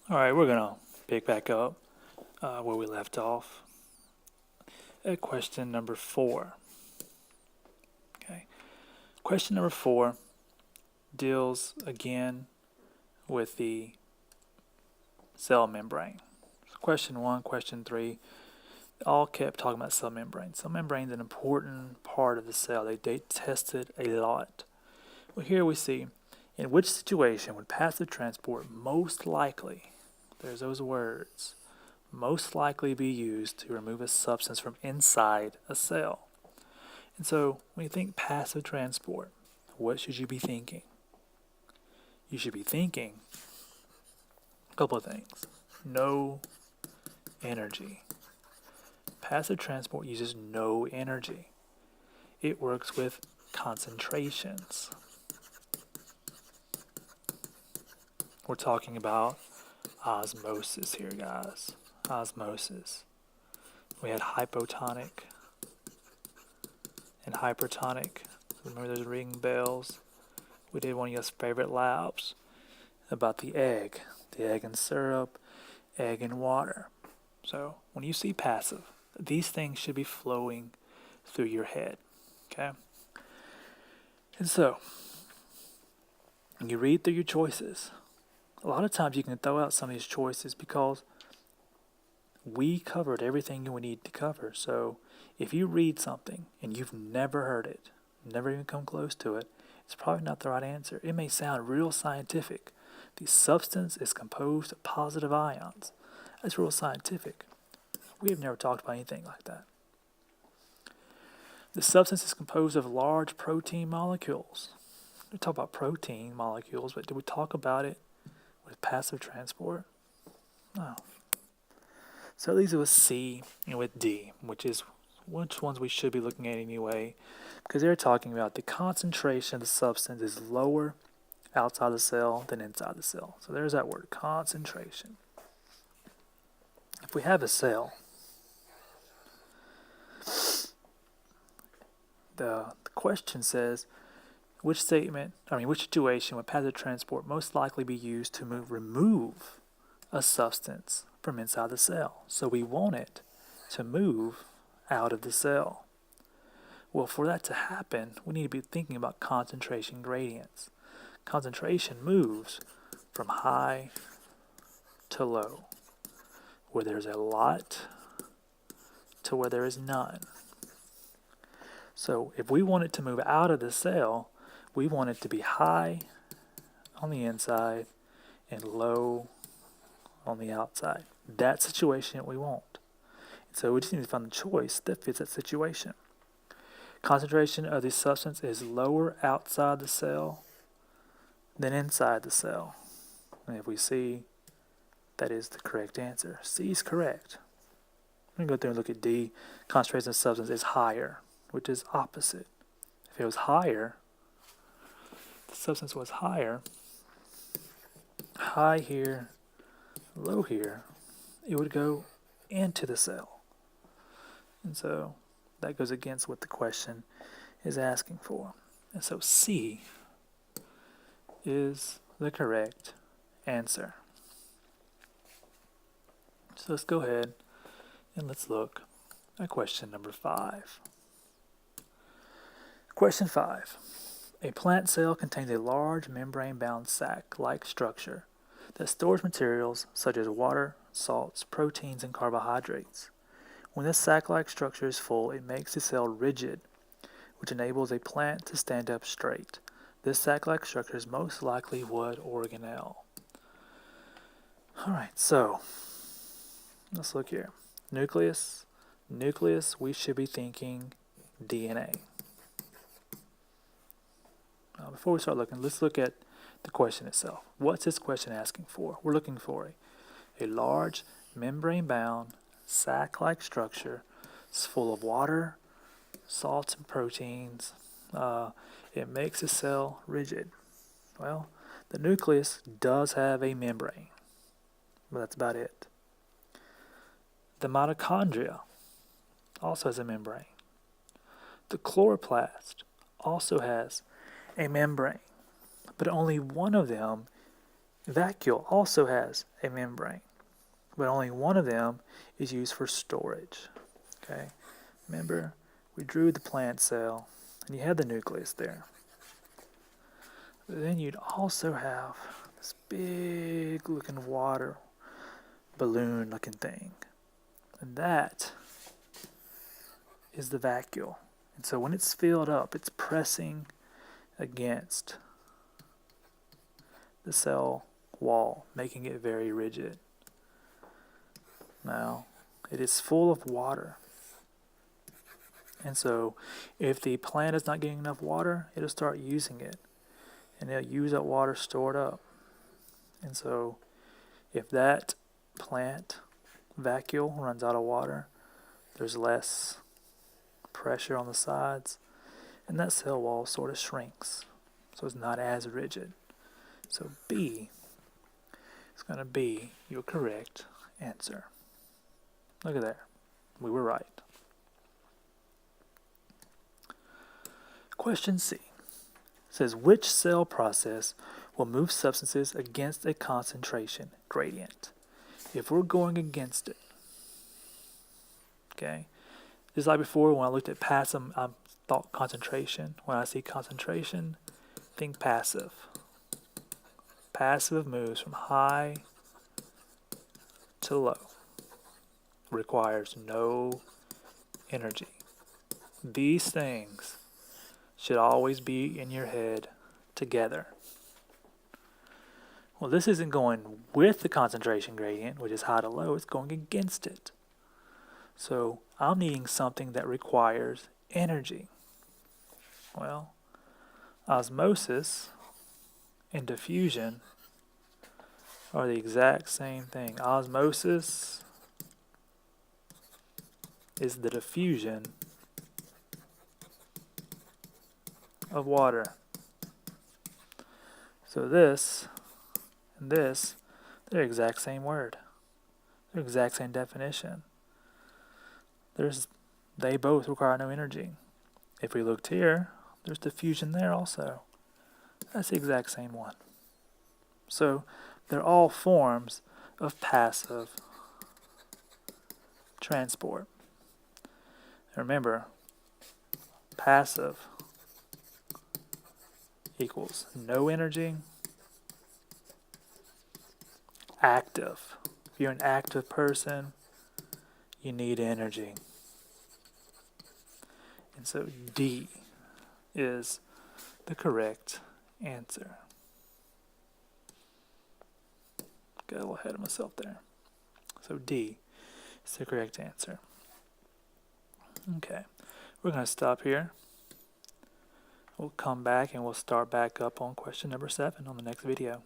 All right, we're gonna pick back up where we left off at question number 4. Okay, question number 4 deals again with the cell membrane. So question 1, question 3, all kept talking about cell membrane. Cell membrane is an important part of the cell. They tested a lot. Well, here we see in which situation would passive transport most likely, there's those words, most likely be used to remove a substance from inside a cell. And so when you think passive transport, what should you be thinking? You should be thinking a couple of things. No energy. Passive transport uses no energy. It works with concentrations. We're talking about osmosis here, guys. Osmosis. We had hypotonic and hypertonic. Remember those ring bells? We did one of your favorite labs about the egg and syrup, egg and water. So when you see passive, these things should be flowing through your head. Okay? And so, when you read through your choices, a lot of times you can throw out some of these choices because we covered everything we need to cover. So if you read something and you've never heard it, never even come close to it, it's probably not the right answer. It may sound real scientific. The substance is composed of positive ions. That's real scientific. We have never talked about anything like that. The substance is composed of large protein molecules. We talk about protein molecules, but did we talk about it with passive transport? No. So these are with C and with D, which ones we should be looking at anyway, because they're talking about the concentration of the substance is lower outside the cell than inside the cell. So there's that word, concentration. If we have a cell, the question says, which situation would passive transport most likely be used to remove a substance from inside the cell? So we want it to move out of the cell. Well, for that to happen, we need to be thinking about concentration gradients. Concentration moves from high to low, where there's a lot to where there is none. So if we want it to move out of the cell, we want it to be high on the inside and low on the outside. That situation we want. So we just need to find the choice that fits that situation. Concentration of the substance is lower outside the cell than inside the cell. And if we see, that is the correct answer. C is correct. I'm going to go through and look at D. Concentration of the substance is higher, which is opposite. If it was higher, the substance was higher, high here, low here, it would go into the cell. And so that goes against what the question is asking for. And so C is the correct answer. So let's go ahead and let's look at question number 5. Question 5. A plant cell contains a large membrane-bound sac-like structure that stores materials such as water, salts, proteins, and carbohydrates. When this sac-like structure is full, it makes the cell rigid, which enables a plant to stand up straight. This sac-like structure is most likely what organelle? All right, so let's look here. Nucleus, we should be thinking DNA. Before we start looking, let's look at the question itself. What's this question asking for? We're looking for a large membrane-bound sac-like structure. It's full of water, salts, and proteins. It makes a cell rigid. Well, the nucleus does have a membrane, but that's about it. The mitochondria also has a membrane. The chloroplast also has a membrane, but only one of them Vacuole also has a membrane, but only one of them is used for storage. Okay, remember we drew the plant cell and you had the nucleus there. But then you'd also have this big looking water balloon looking thing, and that is the vacuole. And so when it's filled up, it's pressing against the cell wall, making it very rigid. Now, it is full of water. And so if the plant is not getting enough water, it'll start using it. And it'll use that water stored up. And so if that plant vacuole runs out of water, there's less pressure on the sides, and that cell wall sort of shrinks. So it's not as rigid. So B is going to be your correct answer. Look at there. We were right. Question C says, which cell process will move substances against a concentration gradient? If we're going against it, okay, just like before when I looked at passive, I thought concentration. When I see concentration, think passive. Passive moves from high to low. Requires no energy. These things should always be in your head together. Well, this isn't going with the concentration gradient, which is high to low, it's going against it. So I'm needing something that requires energy. Well, osmosis and diffusion are the exact same thing. Osmosis is the diffusion of water. So this and this, they're the exact same word. They're the exact same definition. They both require no energy. If we looked here, there's diffusion there also. That's the exact same one. So they're all forms of passive transport. And remember, passive equals no energy. Active. If you're an active person, you need energy. And so D is the correct answer. Got a little ahead of myself there. So D is the correct answer. Okay, we're going to stop here. We'll come back and we'll start back up on question number 7 on the next video.